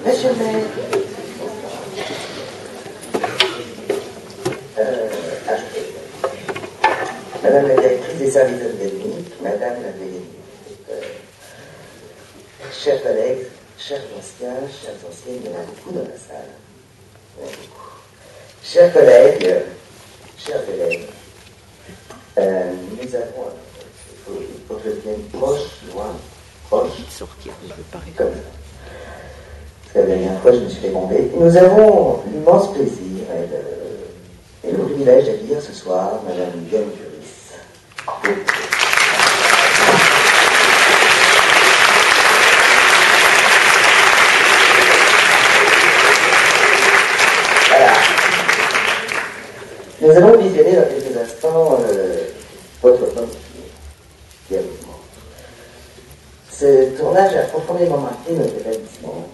Monsieur le maire, Madame la directrice des services académiques, Madame la déléguée, chers collègues, chers anciens, chères anciennes, il y en a beaucoup dans la salle. Il y en a beaucoup. Chers collègues, chers élèves, nous avons, il faut que je vienne proche, loin, proche, comme ça. Parce que la dernière fois, je me suis fait bomber. Nous avons l'immense plaisir et le privilège d'accueillir ce soir Madame Diane Curis. Voilà. Nous allons visionner dans quelques instants votre premier film, Diablement. Ce tournage a profondément marqué notre établissement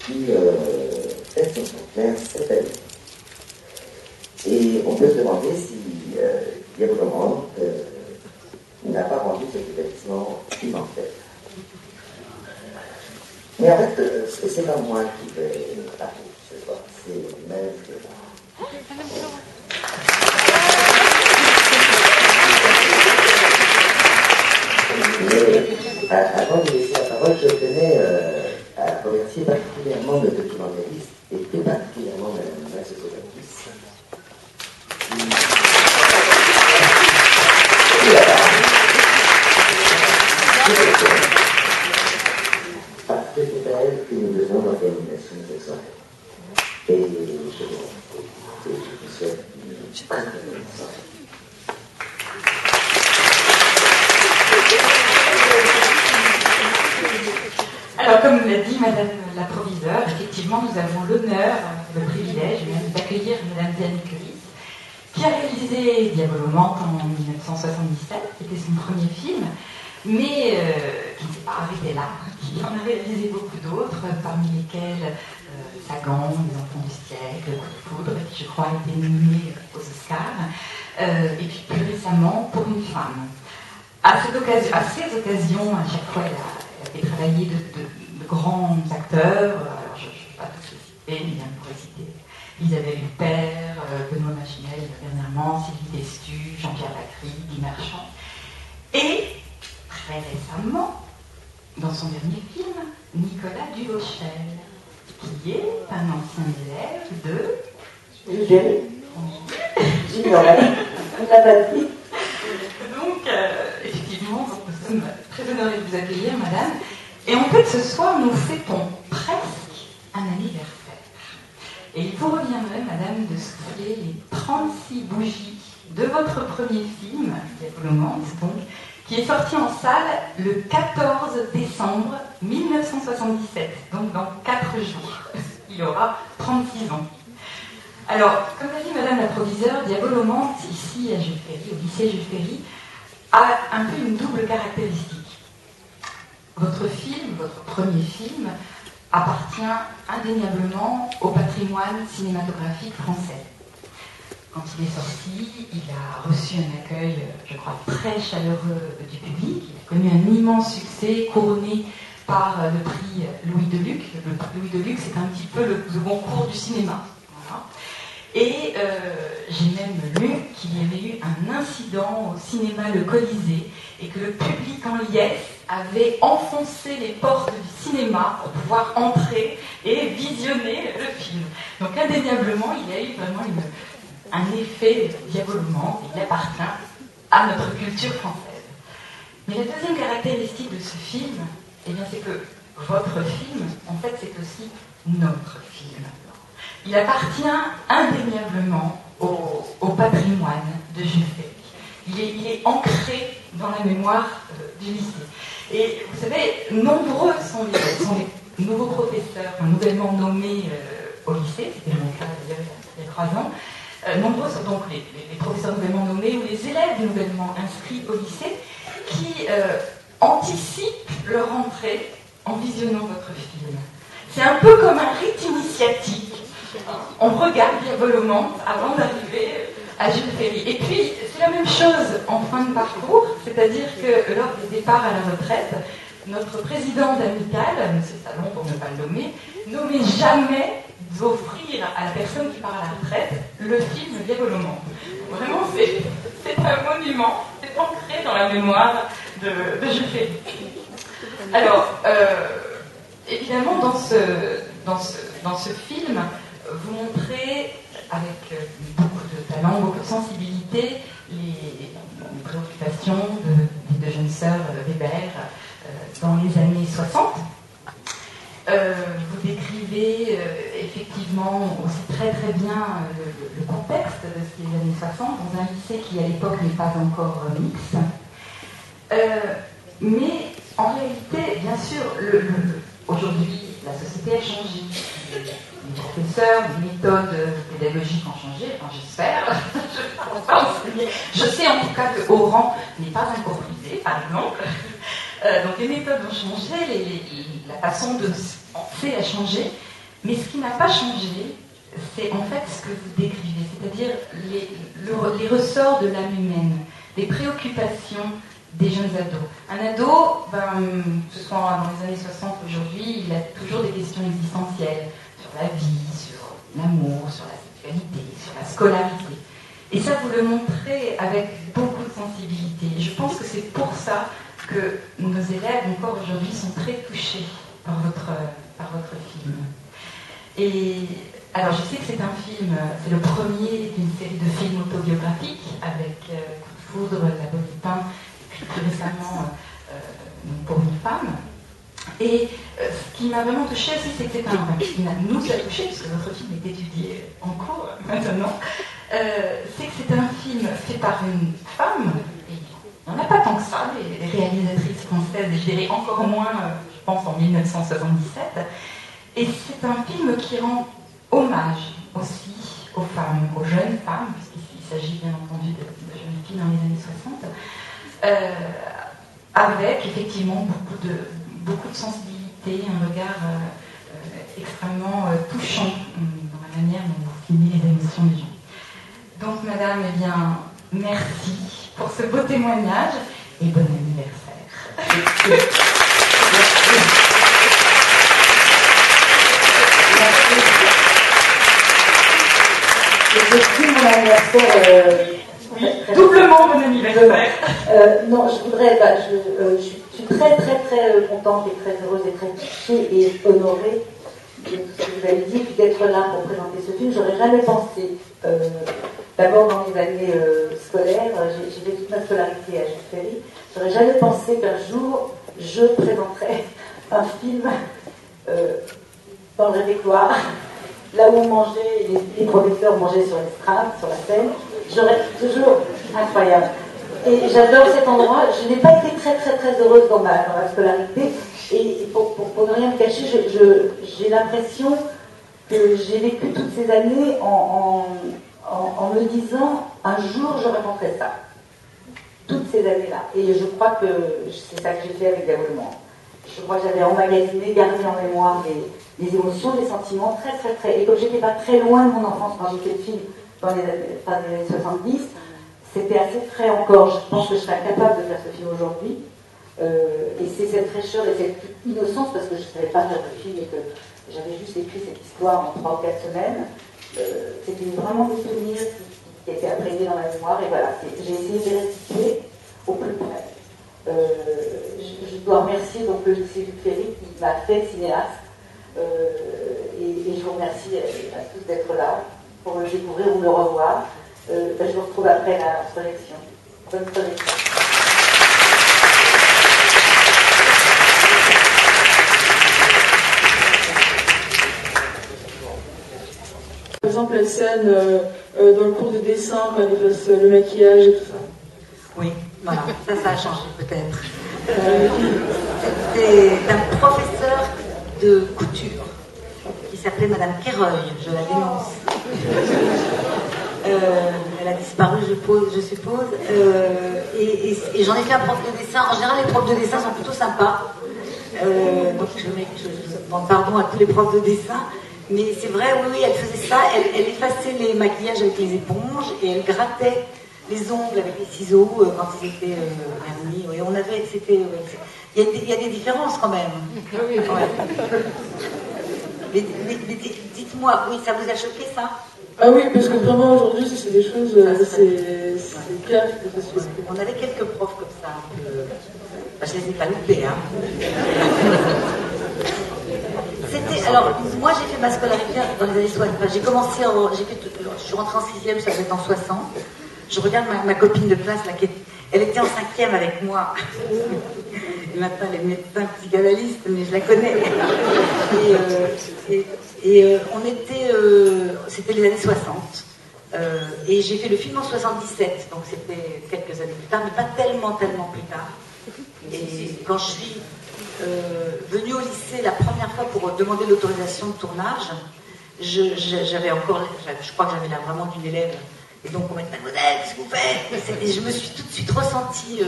qui fête son centenaire cette année. Et on peut se demander si Diablement n'a pas rendu cet établissement immortel. Mais en fait, c'est pas moi qui vais parler ce soir, c'est même que mais avant de laisser la parole, je tenais à remercier particulièrement le documentaliste et plus particulièrement la sociographiste. Parce que c'est à elle que nous devons l'organisation de cette soirée. Et je vous souhaite une très bonne soirée. Alors, comme l'a dit Madame la proviseure, effectivement, nous avons l'honneur, le privilège même d'accueillir Madame Diane Curis, qui a réalisé Diabolomante en 1977, qui était son premier film, mais qui ne s'est pas arrêté là, qui en a réalisé beaucoup d'autres, parmi lesquels Sagan, Les Enfants du siècle, Coup de foudre, qui je crois a été nommé aux Oscars, et puis plus récemment Pour une femme. À ces occasions, à chaque fois, elle a fait travailler de grands acteurs. Alors, je ne vais pas tous les citer, mais bien on pourrait citer Isabelle Huppert, Benoît Machinel dernièrement, Sylvie Testu, Jean-Pierre Bacry, Guy Marchand. Et très récemment, dans son dernier film, Nicolas Duvauchel, qui est un ancien élève de Jules. On l'a pas dit. Donc, effectivement, nous sommes très honorés de vous accueillir, madame. Et en fait, ce soir, nous fêtons presque un anniversaire. Et il vous reviendrait, madame, de souffler les 36 bougies de votre premier film, Diabolomante, donc, qui est sorti en salle le 14 décembre 1977, donc dans 4 jours. Il aura 36 ans. Alors, comme l'a dit madame la proviseure, Diabolomante, ici à Jules Ferry, au lycée Jules Ferry, a un peu une double caractéristique. Votre film, votre premier film, appartient indéniablement au patrimoine cinématographique français. Quand il est sorti, il a reçu un accueil, je crois, très chaleureux du public. Il a connu un immense succès, couronné par le prix Louis Deluc. Le prix Louis Deluc, c'est un petit peu le Goncourt du cinéma. Voilà. Et j'ai même lu qu'il y avait eu un incident au cinéma Le Colisée et que le public en liesse avait enfoncé les portes du cinéma pour pouvoir entrer et visionner le film. Donc indéniablement, il y a eu vraiment un effet Diabolomante, il appartient à notre culture française. Mais la deuxième caractéristique de ce film, eh bien, c'est que votre film, en fait, c'est aussi notre film. Il appartient indéniablement au patrimoine de Jules Ferry. Il est ancré dans la mémoire du lycée. Et vous savez, nombreux sont les nouveaux professeurs nouvellement nommés au lycée, c'était mon cas d'ailleurs il y a 3 ans. Nombreux sont donc les professeurs nouvellement nommés ou les élèves nouvellement inscrits au lycée qui anticipent leur entrée en visionnant votre film. C'est un peu comme un rite initiatique. On regarde Diabolomante avant d'arriver à Jules Ferry. Et puis, c'est la même chose en fin de parcours, c'est-à-dire que lors des départs à la retraite, notre président d'Amical, M. Salon pour ne pas le nommer, n'omet jamais d'offrir à la personne qui part à la retraite le film Diaboloman. Vraiment, c'est un monument, c'est ancré dans la mémoire de Jules Ferry. Alors, évidemment, dans ce film, vous montrez avec beaucoup de talent, beaucoup de sensibilité, les préoccupations de jeunes sœurs Weber dans les années 60. Vous décrivez effectivement aussi très très bien le contexte de ces années 60 dans un lycée qui à l'époque n'est pas encore mixte. Mais en réalité, bien sûr, aujourd'hui la société a changé. Les professeurs, les méthodes pédagogiques ont changé, enfin j'espère. Je sais en tout cas que Oran n'est pas encore prisé, par exemple. Donc les méthodes ont changé, la façon de penser a changé, mais ce qui n'a pas changé, c'est en fait ce que vous décrivez, c'est-à-dire les ressorts de l'âme humaine, les préoccupations des jeunes ados. Un ado, que ce soit dans les années 60 aujourd'hui, il a toujours des questions existentielles sur la vie, sur l'amour, sur la sexualité, sur la scolarité. Et ça, vous le montrez avec beaucoup de sensibilité. Et je pense que c'est pour ça que nos élèves, encore aujourd'hui, sont très touchés par votre film. Et alors, je sais que c'est un film, c'est le premier d'une série de films autobiographiques avec Coup de foudre, La Bonne Lupin, et puis plus récemment Pour une femme. Et ce qui m'a vraiment touchée aussi, c'est que c'est ce qui nous a touchés, puisque notre film est étudié en cours maintenant, c'est que c'est un film fait par une femme, et il n'y en a pas tant que ça, les réalisatrices françaises, et je dirais encore moins, je pense, en 1977. Et c'est un film qui rend hommage aussi aux femmes, aux jeunes femmes, puisqu'il s'agit bien entendu de jeunes filles dans les années 60, avec effectivement beaucoup de sensibilité, un regard extrêmement touchant dans la manière dont vous filmez les émotions des gens. Donc, madame, eh bien, merci pour ce beau témoignage et bon anniversaire. Merci mon anniversaire. Doublement bon anniversaire. Non, je suis très très très contente et très heureuse et très touchée et honorée de tout ce que vous avez dit, puis d'être là pour présenter ce film. J'aurais jamais pensé, d'abord dans mes années scolaires, j'ai fait toute ma scolarité à Jules Ferry, j'aurais jamais pensé qu'un jour je présenterais un film dans le réfectoire, là où on mangeait, les professeurs mangeaient sur l'estrade, sur la scène. J'aurais toujours incroyable. Et j'adore cet endroit. Je n'ai pas été très très très heureuse dans ma scolarité. Et pour ne rien me cacher, j'ai l'impression que j'ai vécu toutes ces années en me disant un jour je raconterai ça. Toutes ces années-là. Et je crois que c'est ça que j'ai fait avec Diaboloman. Je crois que j'avais emmagasiné, gardé en mémoire les émotions, les sentiments très très très. Et comme j'étais pas très loin de mon enfance quand j'ai fait le film dans les années 70, c'était assez frais encore. Je pense que je serais incapable de faire ce film aujourd'hui. Et c'est cette fraîcheur et cette innocence, parce que je ne savais pas faire le film et que j'avais juste écrit cette histoire en 3 ou 4 semaines. C'était vraiment des souvenirs qui étaient imprégnés dans ma mémoire. Et voilà, j'ai essayé de les restituer au plus près. Je dois remercier donc le lycée Jules Ferry qui m'a fait cinéaste. Et je vous remercie à tous d'être là pour le découvrir ou le revoir. Je vous retrouve après la projection. Bonne projection. Par exemple, la scène dans le cours de dessin, quand il fasse le maquillage et tout ça. Oui, voilà, ça a changé peut-être. C'était un professeur de couture qui s'appelait Madame Quéreuil, je la dénonce. Elle a disparu, je suppose. Et j'en ai fait un prof de dessin. En général, les profs de dessin sont plutôt sympas. Donc je demande pardon à tous les profs de dessin. Mais c'est vrai, oui, elle faisait ça. Elle effaçait les maquillages avec les éponges et elle grattait les ongles avec les ciseaux quand ils étaient vernis. Oui, il Il y a des différences quand même. Oui. Ouais. Mais dites-moi, oui, ça vous a choqué ça? Ah oui, parce que vraiment aujourd'hui, c'est des choses, c'est clair que ça se fait. On avait quelques profs comme ça. Je les ai pas loupés, hein. Alors, moi j'ai fait ma scolarité dans les années 60. Enfin, j'ai commencé je suis rentrée en 6e, ça devait être en 60. Je regarde ma copine de classe, là, elle était en 5e avec moi. Maintenant, elle est médecin psychanalyste, mais je la connais. On était, c'était les années 60. Et j'ai fait le film en 77, donc c'était quelques années plus tard, mais pas tellement plus tard. Et quand je suis venue au lycée la première fois pour demander l'autorisation de tournage, je crois que j'avais l'air vraiment d'une élève. Et donc on m'a dit, mademoiselle, qu'est-ce que vous faites? Et je me suis tout de suite ressentie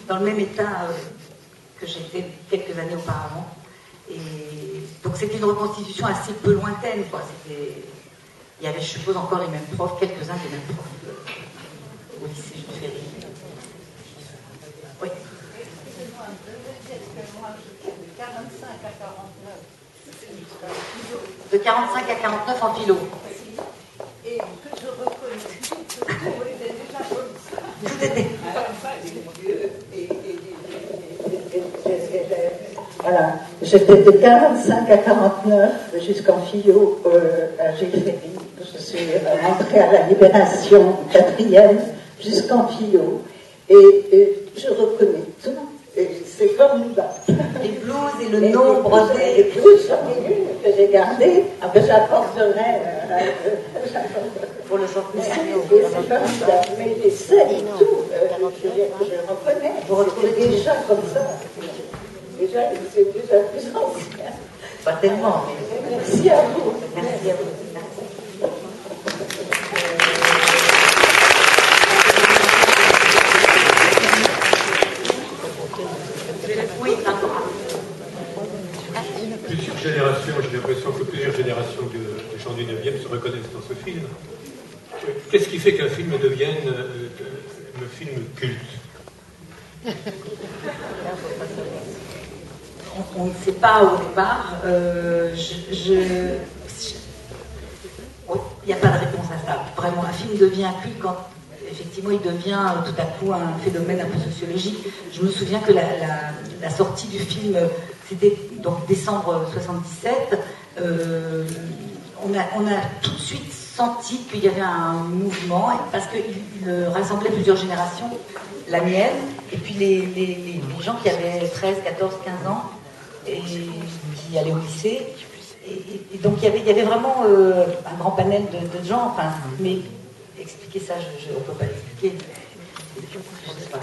dans le même état que j'étais quelques années auparavant. Et donc c'était une reconstitution assez peu lointaine, quoi. Il y avait, je suppose, encore les mêmes profs, quelques-uns des mêmes profs au lycée Jules Ferry. Oui. De 45 à 49 en philo. Et que je reconnais. Tout était. Voilà, j'étais de 45 à 49 jusqu'en philo à Jules Ferry. Je suis rentrée à la Libération 4e jusqu'en philo. Et je reconnais tout. Et c'est formidable. Les blouses et le nombre les blouses, j'en ai une que j'ai gardée. J'apporterai pour le centenaire. Et c'est formidable. Mais les scènes et tout, je reconnais. Vous retrouvez des gens comme ça. Déjà, c'est déjà plus ancien. Pas tellement. Mais... Merci à vous. Merci à vous. Oui, plusieurs générations, j'ai l'impression que plusieurs générations de gens du 9e se reconnaissent dans ce film. Qu'est-ce qui fait qu'un film devienne un film culte? On ne sait pas au départ. Il n'y a pas de réponse à ça. Vraiment, un film devient culte quand effectivement il devient tout à coup un phénomène un peu sociologique. Je me souviens que la sortie du film, c'était donc décembre 77. On a tout de suite senti qu'il y avait un mouvement parce qu'il rassemblait plusieurs générations, la mienne, et puis les gens qui avaient 13, 14, 15 ans et qui allaient au lycée. Et donc il y avait vraiment un grand panel de gens, enfin, mais expliquer ça, on ne peut pas l'expliquer.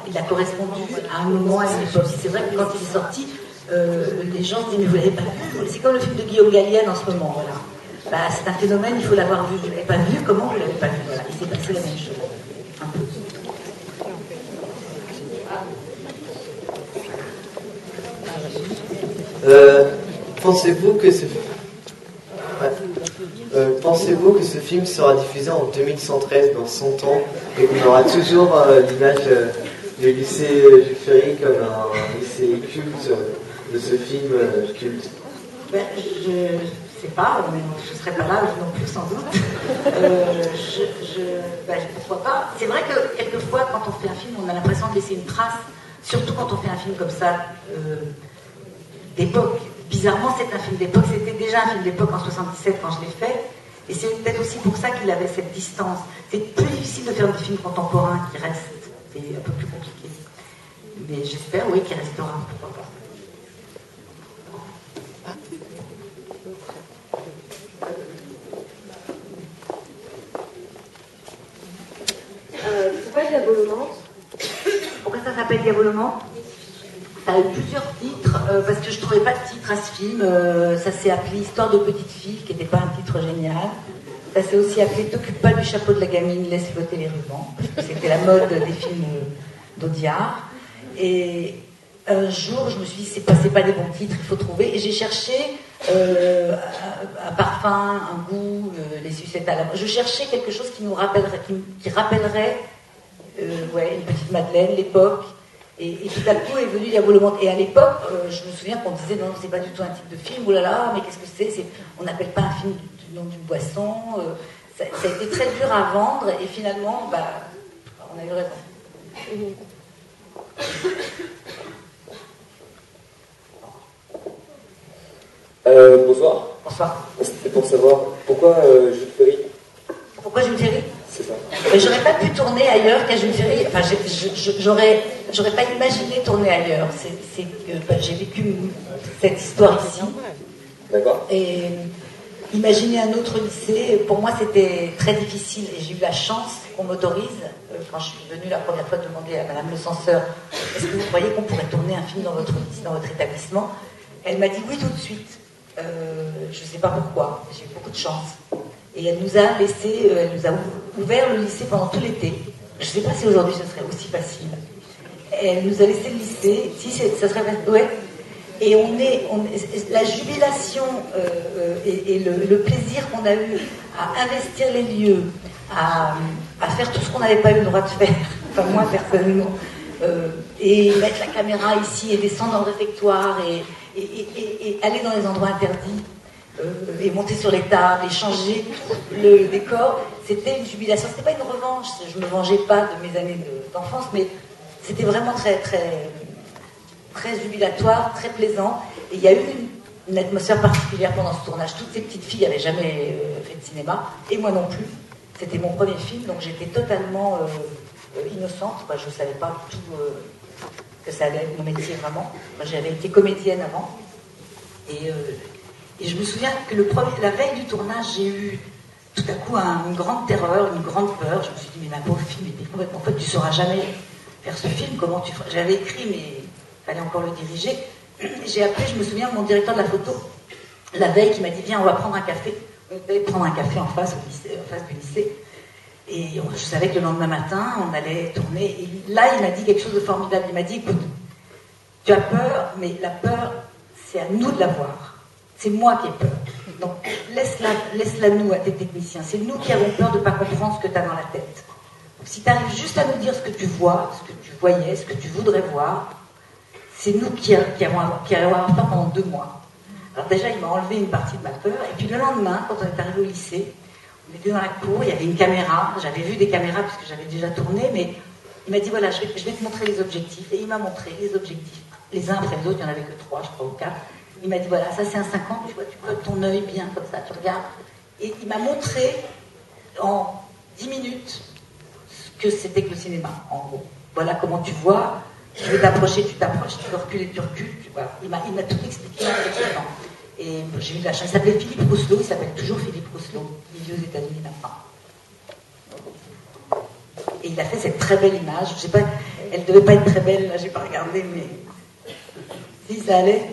Il a correspondu à un moment, à une époque. C'est vrai que quand il est sorti, les gens se disent, mais vous l'avez pas vu? C'est comme le film de Guillaume Gallienne en ce moment, voilà. Bah, c'est un phénomène, il faut l'avoir vu. Vous ne l'avez pas vu, comment vous ne l'avez pas vu? Voilà. Il s'est passé la même chose. Un peu. Pensez-vous que ce film sera diffusé en 2113 dans 100 ans et qu'on aura toujours l'image du lycée Jules Ferry comme un lycée culte de ce film culte? Je ne sais pas, mais je ne serai pas là non plus sans doute. Pourquoi pas? C'est vrai que quelquefois quand on fait un film, on a l'impression de laisser une trace, surtout quand on fait un film comme ça d'époque. Bizarrement, c'est un film d'époque. C'était déjà un film d'époque en 77 quand je l'ai fait. Et c'est peut-être aussi pour ça qu'il avait cette distance. C'est plus difficile de faire des films contemporains qui restent. C'est un peu plus compliqué. Mais j'espère, oui, qu'il restera. Pourquoi pas. Pourquoi Diabolomante? Pourquoi ça s'appelle Diabolomante? Ça a eu plusieurs titres, parce que je ne trouvais pas de titre à ce film. Ça s'est appelé Histoire de petite fille, qui n'était pas un titre génial. Ça s'est aussi appelé T'occupe pas du chapeau de la gamine, laisse flotter les rubans. C'était la mode des films d'Audiard. Et un jour, je me suis dit, c'est pas des bons titres, il faut trouver. Et j'ai cherché un parfum, un goût, les sucettes à la main. Je cherchais quelque chose qui nous rappellerait, qui rappellerait une petite Madeleine, l'époque. Et tout à coup est venu Diabolo Monde. Et à l'époque, je me souviens qu'on disait non, c'est pas du tout un type de film, oh là là, mais qu'est-ce que c'est, on n'appelle pas un film du nom d'une boisson. Ça a été très dur à vendre, et finalement, on a eu raison. Bonsoir. Bonsoir. C'était pour savoir pourquoi Jules Ferry. Pourquoi Jules Ferry? C'est ça. J'aurais pas pu tourner ailleurs qu'à Jules Ferry. Enfin, j'aurais pas imaginé tourner ailleurs. C'est que j'ai vécu cette histoire ici. D'accord. Et imaginer un autre lycée, pour moi, c'était très difficile. Et j'ai eu la chance qu'on m'autorise, quand je suis venue la première fois demander à Madame le censeur, est-ce que vous croyez qu'on pourrait tourner un film dans votre établissement? Elle m'a dit oui tout de suite. Je ne sais pas pourquoi, j'ai eu beaucoup de chance. Et elle nous a laissé, elle nous a ouvert le lycée pendant tout l'été. Je ne sais pas si aujourd'hui ce serait aussi facile. Elle nous a laissé le lycée, si ça serait ouais. Et la jubilation et le plaisir qu'on a eu à investir les lieux, à faire tout ce qu'on n'avait pas eu le droit de faire, enfin moi personnellement, et mettre la caméra ici et descendre dans le réfectoire et aller dans les endroits interdits et monter sur les tables et changer le décor, c'était une jubilation. C'était pas une revanche, je ne me vengeais pas de mes années d'enfance, mais c'était vraiment très, très, très jubilatoire, très plaisant. Et il y a eu une atmosphère particulière pendant ce tournage. Toutes ces petites filles n'avaient jamais fait de cinéma, et moi non plus. C'était mon premier film, donc j'étais totalement innocente. Moi, je ne savais pas du tout que ça allait être mon métier vraiment. Moi, j'avais été comédienne avant. Et je me souviens que la veille du tournage, j'ai eu tout à coup une grande terreur, une grande peur. Je me suis dit, mais ma pauvre fille, mais en fait, tu ne sauras jamais faire ce film. Comment tu feras? J'avais écrit, mais il fallait encore le diriger. J'ai appelé, je me souviens, mon directeur de la photo, la veille, qui m'a dit, viens, on va prendre un café. On devait prendre un café en face du lycée. Et je savais que le lendemain matin, on allait tourner. Et là, il m'a dit quelque chose de formidable. Il m'a dit, écoute, tu as peur, mais la peur, c'est à nous de l'avoir. C'est moi qui ai peur. Donc, laisse-la nous, à tes techniciens. C'est nous qui avons peur de ne pas comprendre ce que tu as dans la tête. Donc, si tu arrives juste à nous dire ce que tu vois, ce que tu voyais, ce que tu voudrais voir, c'est nous qui allons avoir peur pendant 2 mois. Alors déjà, il m'a enlevé une partie de ma peur. Et puis le lendemain, quand on est arrivé au lycée, on était dans la cour, il y avait une caméra. J'avais vu des caméras parce que j'avais déjà tourné, mais il m'a dit, voilà, je vais te montrer les objectifs. Et il m'a montré les objectifs, les uns après les autres, il n'y en avait que 3, je crois, ou 4. Il m'a dit, voilà, ça c'est un 50, tu vois, tu codes ton œil bien comme ça, tu regardes. Et il m'a montré en 10 minutes ce que c'était que le cinéma, en gros. Voilà comment tu vois, tu veux t'approcher, tu t'approches, tu veux reculer, tu recules. Voilà. Il m'a tout expliqué en Et j'ai eu la chance. Il s'appelait Philippe Rousselot, il s'appelle toujours Philippe Rousselot. Il vit aux États-Unis maintenant. Et il a fait cette très belle image. Je sais pas, elle devait pas être très belle, là j'ai pas regardé, mais si ça allait.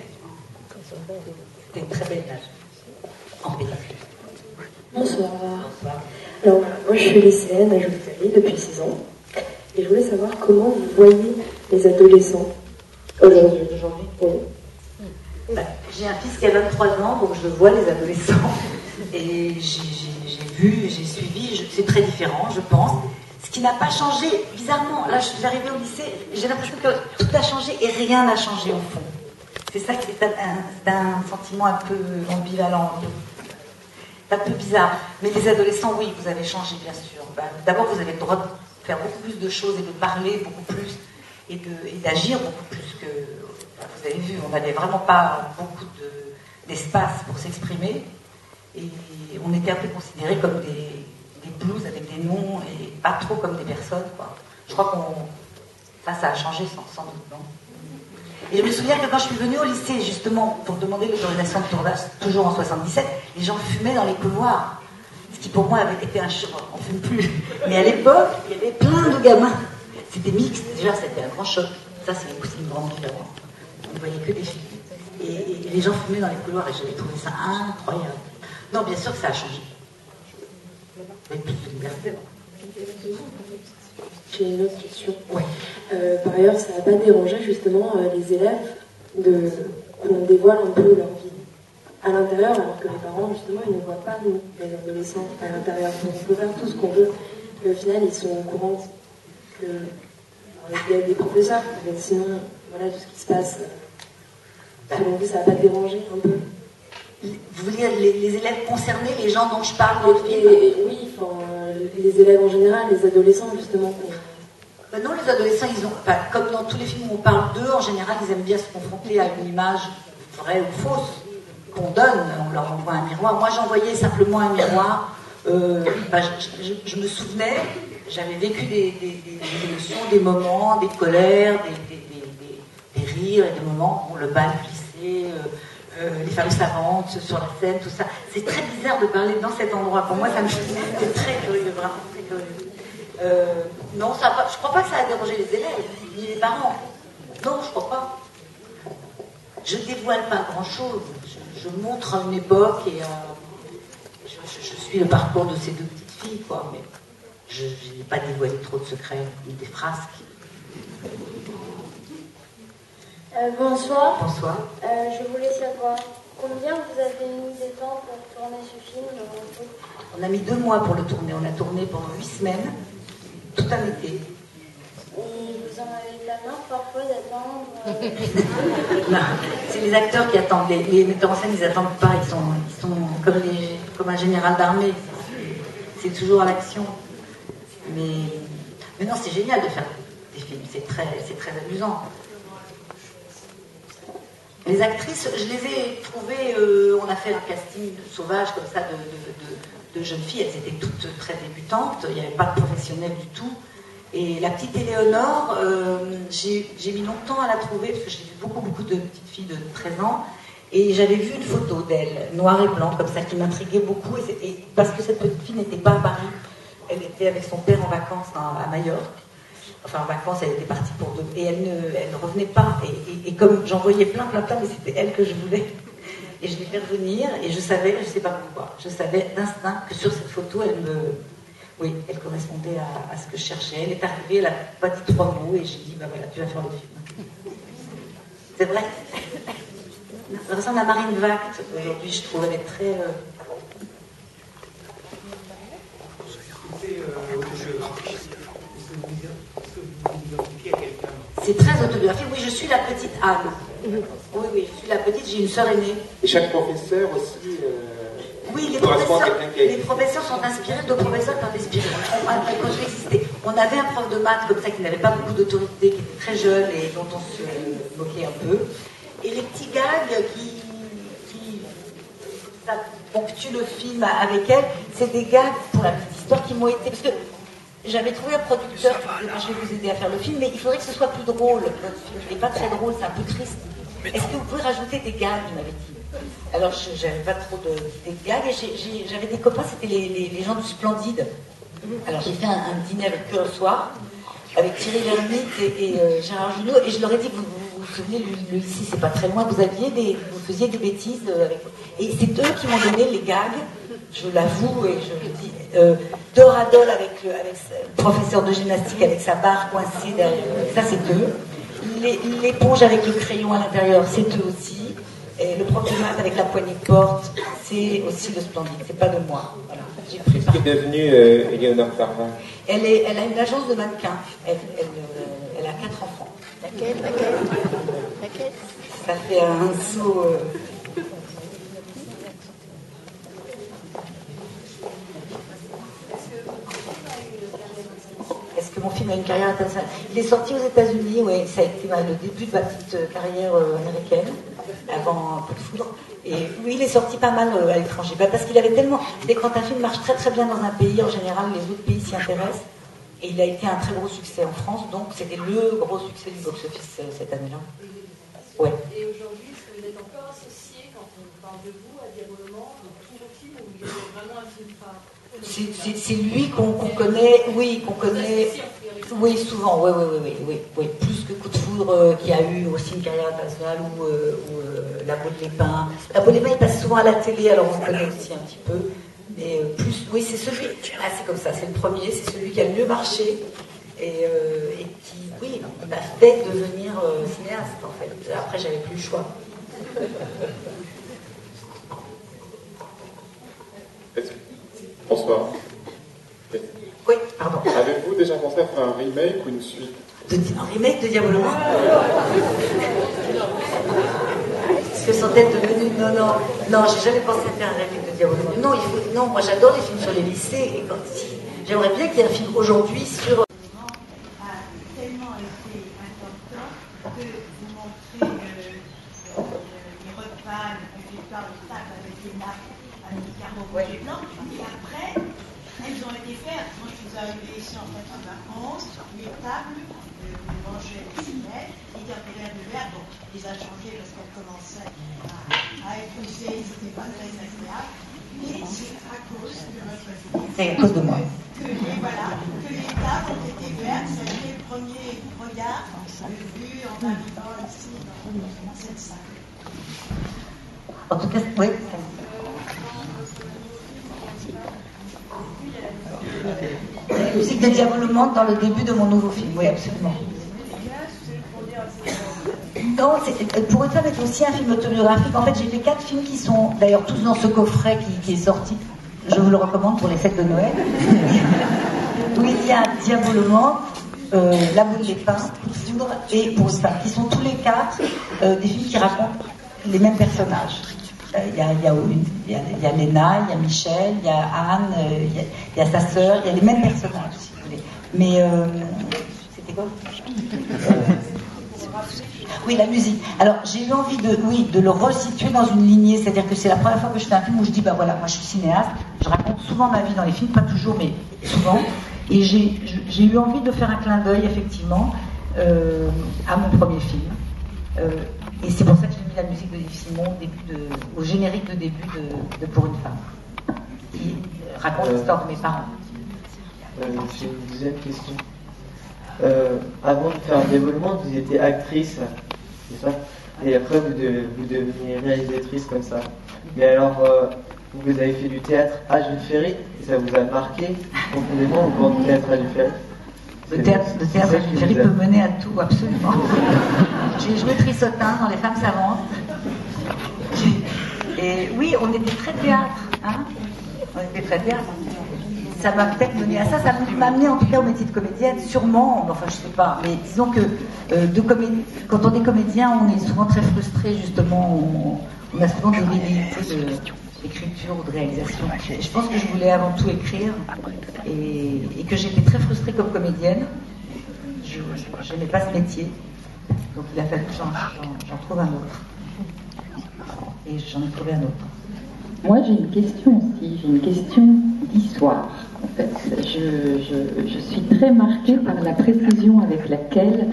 C'était une très belle image. En pellicule. Bonsoir. Bonsoir. Alors, moi je suis lycéenne à Jules depuis 6 ans. Et je voulais savoir comment vous voyez les adolescents aujourd'hui. Oui. J'ai un fils qui a 23 ans, donc je vois les adolescents. Et j'ai suivi, c'est très différent, je pense. Ce qui n'a pas changé, bizarrement, là je suis arrivée au lycée, j'ai l'impression que tout a changé et rien n'a changé au fond. C'est ça qui est un sentiment un peu ambivalent, un peu bizarre. Mais les adolescents, oui, vous avez changé, bien sûr. D'abord, vous avez le droit de faire beaucoup plus de choses et de parler beaucoup plus et d'agir beaucoup plus que... Vous avez vu, on n'avait vraiment pas beaucoup d'espace pour s'exprimer et on était un peu considérés comme des blues avec des noms et pas trop comme des personnes, quoi. Je crois ça a changé sans doute, non? Et je me souviens que quand je suis venue au lycée, justement, pour demander l'autorisation de tournage, toujours en 77, les gens fumaient dans les couloirs. Ce qui pour moi avait été un choc, on ne fume plus. Mais à l'époque, il y avait plein de gamins. C'était mixte, déjà c'était un grand choc. Ça c'est aussi une grande différence. On ne voyait que des filles. Et les gens fumaient dans les couloirs et j'avais trouvé ça incroyable. Non, bien sûr que ça a changé. Mais plus de liberté. J'ai une autre question. Ouais. Par ailleurs, ça n'a pas dérangé justement les élèves qu'on dévoile un peu leur vie à l'intérieur, alors que les parents, justement, ils ne voient pas nous, les adolescents, à l'intérieur. Donc on peut faire tout ce qu'on veut. Et au final, ils sont au courant que il y a des professeurs, mais sinon, voilà, tout ce qui se passe, selon vous, ça va pas te déranger un peu? Vous voulez dire les élèves concernés, les gens dont je parle dans le film? Oui, enfin, les élèves en général, les adolescents, justement. Non, les adolescents, ils ont, enfin, comme dans tous les films où on parle d'eux, en général, ils aiment bien se confronter à une image vraie ou fausse qu'on donne. On leur envoie un miroir. Moi, j'envoyais simplement un miroir. Je me souvenais, j'avais vécu des émotions, des moments, des colères, des rires et des moments, le bal du lycée, les femmes savantes sur la scène, tout ça. C'est très bizarre de parler dans cet endroit. Pour moi, c'est très curieux, vraiment très curieux. Non, je ne crois pas que ça a dérangé les élèves, ni les parents. Non, je ne crois pas. Je ne dévoile pas grand-chose. Je montre une époque et je suis le parcours de ces deux petites filles, quoi. Mais je n'ai pas dévoilé trop de secrets, ni des frasques. Bonsoir. Bonsoir. Je voulais savoir combien vous avez mis de temps pour tourner ce film? On a mis 2 mois pour le tourner. On a tourné pendant 8 semaines, tout un été. Et vous en avez de la marre parfois d'attendre Non, c'est les acteurs qui attendent. Les metteurs en scène, ils n'attendent pas. Ils sont comme un général d'armée. C'est toujours à l'action. Mais non, c'est génial de faire des films. C'est très amusant. Les actrices, je les ai trouvées, on a fait un casting sauvage comme ça de jeunes filles, elles étaient toutes très débutantes, il n'y avait pas de professionnels du tout. Et la petite Éléonore, j'ai mis longtemps à la trouver, parce que j'ai vu beaucoup de petites filles de 13 ans, et j'avais vu une photo d'elle, noir et blanc, comme ça, qui m'intriguait beaucoup, et parce que cette petite fille n'était pas à Paris, elle était avec son père en vacances à Majorque. Enfin, en vacances, elle était partie pour 2. Et elle ne revenait pas. Et comme j'en voyais plein, mais c'était elle que je voulais. Et je l'ai fait revenir, et je savais, je ne sais pas pourquoi, je savais d'instinct que sur cette photo, elle correspondait à ce que je cherchais. Elle est arrivée, elle n'a pas dit 3 mots, et j'ai dit, bah voilà, tu vas faire le film. C'est vrai. Ça ressemble à Marine Vact, aujourd'hui, je trouve, elle est très... C'est très autobiographique. Oui, je suis la petite Anne. Oui, je suis la petite, j'ai une sœur aînée. Et chaque professeur aussi oui, les professeurs sont inspirés, d'autres professeurs sont inspirés. Quand je existais, on avait un prof de maths comme ça qui n'avait pas beaucoup d'autorité, qui était très jeune et dont on se moquait un peu. Et les petits gags ça ponctue le film avec elle, c'est des gags, pour la petite histoire, qui m'ont été... Parce que j'avais trouvé un producteur qui disait, je vais vous aider à faire le film, mais il faudrait que ce soit plus drôle. Votre film n'est pas très drôle, c'est un peu triste. Est-ce que vous pouvez rajouter des gags, il m'avait dit. Alors, j'avais pas trop des gags, et j'avais des copains, c'était les gens du Splendide. Alors, j'ai fait un dîner avec eux un soir, avec Thierry Lhermitte et Gérard Jugnot, et je leur ai dit, vous vous souvenez, le lycée, c'est pas très loin, vous faisiez des bêtises avec... Et c'est eux qui m'ont donné les gags, je l'avoue, et je le dis, Doradol avec le professeur de gymnastique avec sa barre coincée derrière, ça c'est eux. L'éponge avec le crayon à l'intérieur, c'est eux aussi. Et le prof de maths avec la poignée de porte, c'est aussi le Splendide, c'est pas de moi. Voilà. Qu'est-ce qui est devenu Éléonore Farva? Elle a une agence de mannequins. Elle a 4 enfants. Laquelle Ça fait un saut... Est-ce que mon film a une carrière internationale? Il est sorti aux États-Unis, oui, ça a été le début de ma petite carrière américaine, avant Coup de foudre. Et oui, il est sorti pas mal à l'étranger, parce qu'il avait tellement... Quand un film marche très très bien dans un pays, en général, les autres pays s'y intéressent. Et il a été un très gros succès en France, donc c'était le gros succès du box-office cette année-là. Ouais. Et aujourd'hui, est-ce que vous êtes encore associé, quand on parle de vous, à des romans, de tous vos films, ou il y a vraiment un film phare? C'est lui qu'on connaît, oui, qu'on connaît, oui, souvent, oui, plus que Coup de foudre, qui a eu aussi une carrière internationale, ou La Beau de Lépin. La Beau de Lépin, il passe souvent à la télé, alors on connaît aussi un petit peu, mais plus, oui, c'est celui, c'est comme ça, c'est le premier, c'est celui qui a le mieux marché, et qui, oui, m'a fait devenir cinéaste, en fait. Après, j'avais plus le choix. Bonsoir. Oui, pardon. Avez-vous déjà pensé à faire un remake ou une suite Un remake de Diabolomante. Parce que sans tête devenue. Non, j'ai jamais pensé à faire un remake de Diabolomante. Non, moi j'adore les films sur les lycées. Et j'aimerais bien qu'il y ait un film aujourd'hui sur. Et après, elles ont été faites. Moi, je suis arrivée ici en 91, les tables de manger les cinettes étaient appelées à de verre. Donc, ils ont changé parce qu'elles commençaient à être usées, c'était pas très agréable. Et c'est à cause de votre film. C'est à cause de moi. Que les tables ont été vertes. Ça a été le premier regard vu en arrivant ici dans cette salle. En tout cas, oui. La musique de Diabolomante dans le début de mon nouveau film, oui, absolument. Non, pour une femme est aussi un film autobiographique. En fait, j'ai fait 4 films qui sont d'ailleurs tous dans ce coffret qui est sorti. Je vous le recommande pour les fêtes de Noël. Où il y a Diabolomante, La Boule des Pins, Coup de Foudre et Pour une femme, qui sont tous les 4 des films qui racontent les mêmes personnages. Il y a Léna, il y a Michel, il y a Anne, il y a sa sœur, il y a les mêmes personnages, si vous voulez. Mais c'était quoi? Oui, la musique. Alors, j'ai eu envie de le resituer dans une lignée, c'est-à-dire que c'est la première fois que je fais un film où je dis, bah voilà, moi je suis cinéaste, je raconte souvent ma vie dans les films, pas toujours, mais souvent, et j'ai eu envie de faire un clin d'œil, effectivement, à mon premier film. Et c'est pour ça que j'ai mis la musique de Yves Simon au générique de début de Pour une femme, qui raconte l'histoire de mes parents. J'ai une deuxième question. Avant de faire un développement, vous étiez actrice, c'est ça? Et après, vous devenez réalisatrice comme ça. Mais alors, vous avez fait du théâtre à Jules Ferry, et ça vous a marqué profondément au cours du théâtre à Jules Ferry? Le théâtre à Jules Ferry peut mener à tout, absolument. J'ai joué Trissotin dans Les Femmes Savantes. Et oui, on était très théâtre. Hein, on était très théâtre. Ça m'a peut-être mené à ça. Ça m'a amené en tout cas au métier de comédienne, sûrement. Enfin, je sais pas. Mais disons que quand on est comédien, on est souvent très frustré, justement. On a souvent des velléités d'écriture ou de réalisation. Je pense que je voulais avant tout écrire et que j'étais très frustrée comme comédienne. Je n'aimais pas ce métier. Donc il a fallu que j'en trouve un autre. Et j'en ai trouvé un autre. Moi j'ai une question aussi, j'ai une question d'histoire. En fait, je suis très marquée par la précision avec laquelle,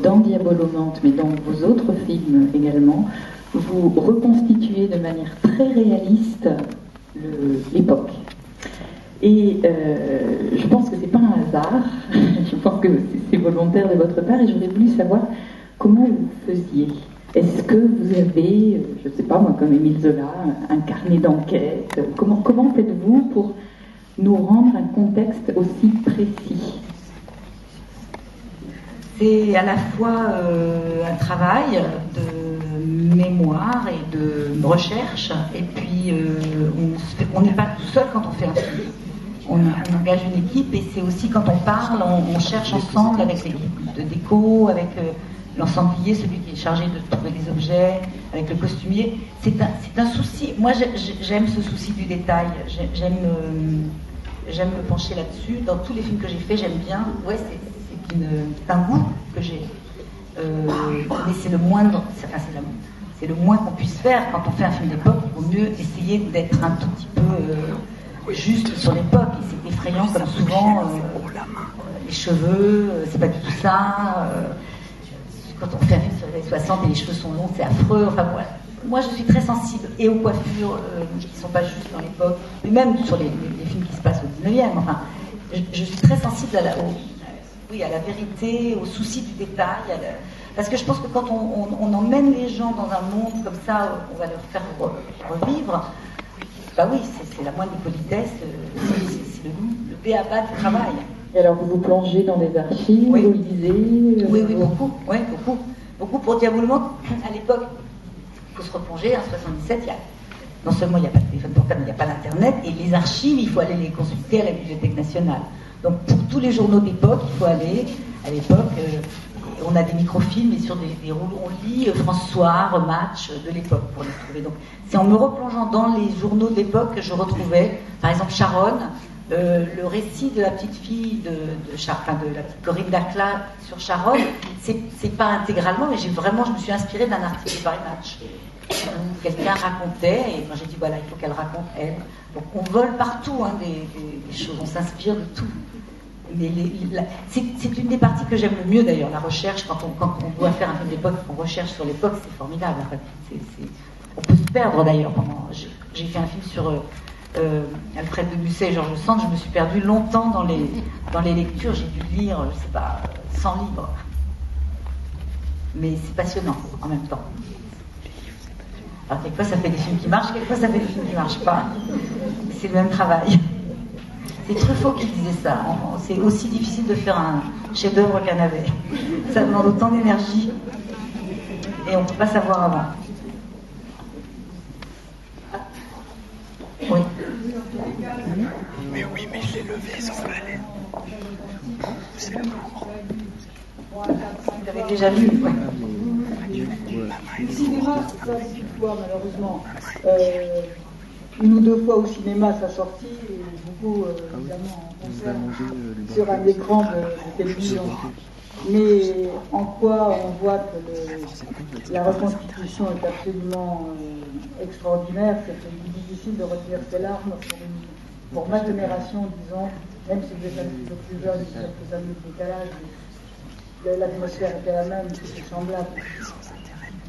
dans Diabolomante, mais dans vos autres films également, vous reconstituez de manière très réaliste l'époque. Et je pense que c'est pas un hasard, je pense que c'est volontaire de votre part, et j'aurais voulu savoir comment vous faisiez. Est-ce que vous avez, je ne sais pas moi, comme Émile Zola, un carnet d'enquête? Comment faites-vous pour nous rendre un contexte aussi précis? C'est à la fois un travail de mémoire et de recherche, et puis on n'est pas tout seul quand on fait un film. On engage une équipe, et c'est aussi quand on parle, on cherche ensemble avec l'équipe de déco, avec l'ensemblier, celui qui est chargé de trouver les objets, avec le costumier. C'est un souci. Moi, j'aime ce souci du détail. J'aime me pencher là-dessus. Dans tous les films que j'ai faits, j'aime bien. Ouais, c'est un goût que j'ai. Mais c'est le moindre. C'est le moins qu'on puisse faire quand on fait un film d'époque. Il vaut mieux essayer d'être un tout petit peu juste sur l'époque. Et c'est effrayant, comme souvent. Les cheveux, c'est pas du tout ça. Quand on fait un film sur les années 60 et les cheveux sont longs, c'est affreux. Enfin, voilà. Moi, je suis très sensible et aux coiffures qui ne sont pas juste dans l'époque, mais même sur les films qui se passent au 19e. Enfin, je suis très sensible à la vérité, au souci du détail. Parce que je pense que quand on emmène les gens dans un monde comme ça, on va leur faire revivre. Bah oui, c'est la moindre des politesses, c'est le b.a.-ba du travail. Et alors vous vous plongez dans les archives, oui. Vous lisez Oui, beaucoup. Ouais, beaucoup. Beaucoup pour Diabolomante. À l'époque, il faut se replonger, en 77, non seulement il n'y a pas de téléphone portable, mais il n'y a pas d'internet, et les archives, il faut aller les consulter à la Bibliothèque nationale. Donc pour tous les journaux d'époque, il faut aller à l'époque. On a des microfilms et sur des rouleaux, on lit François, Match de l'époque pour les trouver. Donc, c'est en me replongeant dans les journaux de l'époque que je retrouvais, par exemple, Charonne, le récit de la petite fille de la petite Corinne Dacla sur Charonne. C'est pas intégralement, mais je me suis inspirée d'un article de Paris Match où quelqu'un racontait, et moi j'ai dit voilà, il faut qu'elle raconte elle. Donc on vole partout des choses, on s'inspire de tout. Mais c'est une des parties que j'aime le mieux d'ailleurs, la recherche. Quand on doit faire un film d'époque, qu'on recherche sur l'époque, c'est formidable. En fait. On peut se perdre d'ailleurs. J'ai fait un film sur Alfred de Musset et Georges Sand, je me suis perdue longtemps dans les lectures. J'ai dû lire, je sais pas, 100 livres. Mais c'est passionnant en même temps. Alors quelquefois ça fait des films qui marchent, quelquefois ça fait des films qui ne marchent pas. C'est le même travail. C'est Truffaut qui disait ça. C'est aussi difficile de faire un chef-d'œuvre qu'un navet. Ça demande autant d'énergie et on ne peut pas savoir avant. Oui. Mais oui, mais je l'ai levé sans aller. C'est lourd. Vous l'avez déjà vu, oui. Le cinéma, ça suffit malheureusement. Une ou deux fois au cinéma sa sortie, et beaucoup évidemment en concert sur un écran de télévision. Mais en quoi on voit que la reconstitution est absolument extraordinaire, c'est que c'est difficile de retenir ses larmes pour ma génération, disons, même si vous êtes un petit peu plus jeune, quelques années de décalage, l'atmosphère était la même, c'était semblable.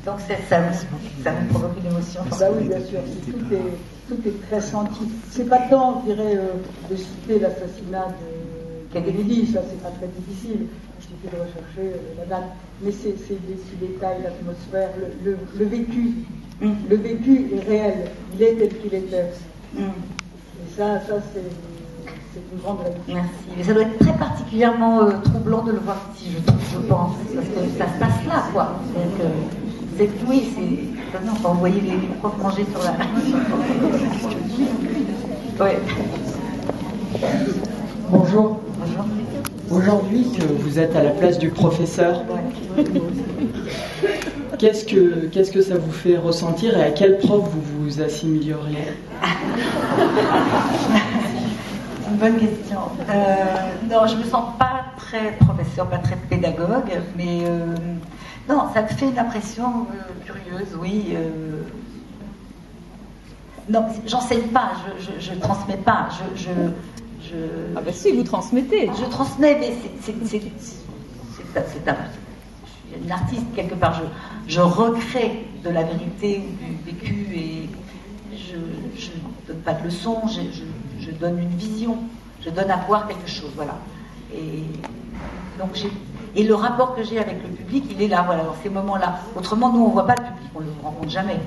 Donc ça me provoque une émotion. Bah oui, bien sûr, tout est très senti. C'est pas tant, je dirais, de citer l'assassinat de Kennedy, ça c'est pas très difficile, il suffit de rechercher la date, mais c'est des petits détails, l'atmosphère, le vécu. Le vécu est réel, il est tel qu'il était. Et ça c'est une grande réussite. Merci. Mais ça doit être très particulièrement troublant de le voir ici, je pense, parce que ça se passe là, quoi. Donc, non, quand vous voyez les profs manger sur la... Ouais. Bonjour. Aujourd'hui, que vous êtes à la place du professeur, qu'est-ce que ça vous fait ressentir et à quel prof vous vous assimileriez? C'est une bonne question. Non, je me sens pas très professeur, pas très pédagogue, mais non, ça me fait une impression curieuse, oui. Non, j'enseigne pas, je transmets pas, Ah bah si, vous transmettez. Je transmets, mais c'est je suis une artiste quelque part. Je recrée de la vérité ou du vécu et je ne donne pas de leçons, je donne une vision, je donne à voir quelque chose, voilà. Et donc et le rapport que j'ai avec le public, il est là, voilà, dans ces moments-là. Autrement, nous, on ne voit pas le public, on ne le rencontre jamais.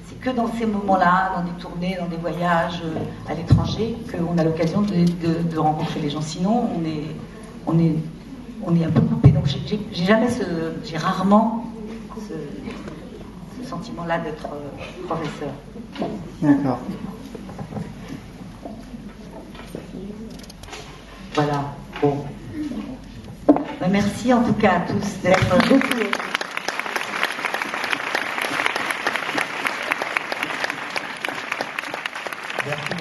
C'est que dans ces moments-là, dans des tournées, dans des voyages à l'étranger, qu'on a l'occasion de rencontrer les gens. Sinon, on est un peu coupé. Donc, j'ai rarement ce sentiment-là d'être professeur. D'accord. Voilà. Bon. Merci en tout cas à tous d'être beaucoup. Merci.